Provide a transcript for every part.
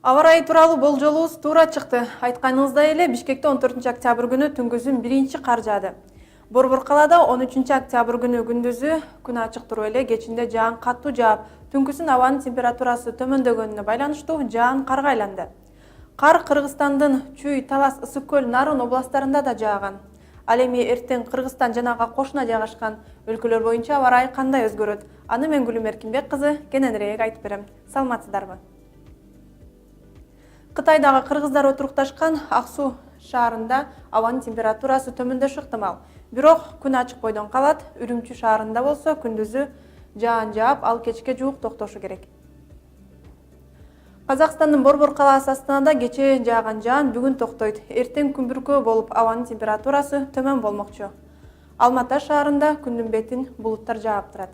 Аба ырайы тууралуу болжолубуз туура чыкты. Айтканыңыздай эле Бишкекте 14 октябрь күнү түнгүсүн биринчи кар жаады. Борбор калаада 13 октябрь күнү күндүзү күн ачык туруп эле кечинде жаан катуу жаап, түнкүсүн абанын температурасы төмөндөгөнүнө байланыштуу жаан карга айланды. Кар Кыргызстандын Чүй, Талас, Ысык көл, Нарын областтарында да жааган. Ал эми эртең Кыргызстан жана ага кошуна жайгашкан өлкөлөр боюнча аба ырайы кандай өзгөрөт? Аны мен Гүлүм Эркинбек кызы кененирээк айтып берем. Саламатсыздарбы? Кытайдагы кыргыздар отурукташкан Ак Суу шаарында абанын температурасы төмөндөшү ыктымал. Бирок күн ачык бойдон калат. Үрүмчү шаарында болсо күндүзү жаан жаап, ал кечке жуук токтошу керек. Казакстандын Борбор калаасы Астанада кечээ жааган жаан бүгүн токтойт. Эртең күнбүркөө болуп, абанын температурасы төмөн болмокчу. Алматы шаарында күндүн бетин булуттар жаап турат.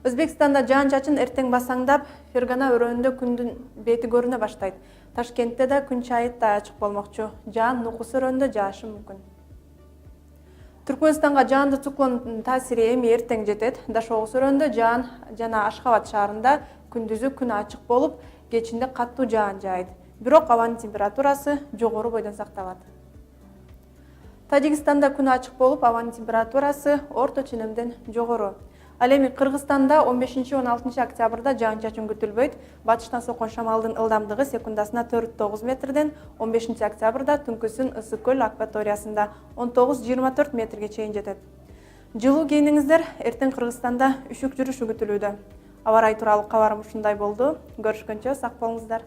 Өзбекстанда жаан-чачын эртең басаңдап, Фергана өрөөнүндө күндүн бети көрүнө баштайт. Ташкентте да күн чайыттай ачык болмокчу. Жаан Нукус өрөөнүндө жаашы мүмкүн. Түркмөнстанга жаанды циклондун таасири эми эртең жетет. Дашогуз өрөөнүндө жаан жана Ашхабад шаарында күндүзү күн ачык болуп, кечинде каттуу жаан жаайт. Бирок абанын температурасы жогору бойдон сакталат. Тажикстанда күн ачык болуп, абанын температурасы орто ченемден жогору. Ал эми Кыргызстанда 15-16 октябрда жаан-чачын күтүлбөйт. Батыштан соккон шамалдын ылдамдыгы секундасына 4-9 метрден, 15 октябрда түнкүсүн Ысык көл акваториясында 19-24 метрге чейин жетет. Жылуу кийиниңиздер, эртең Кыргызстанда үшүк жүрүшү күтүлүүдө. Аба ырайы тууралуу кабарым ушундай болду. Көрүшкөнчө сак болуңуздар.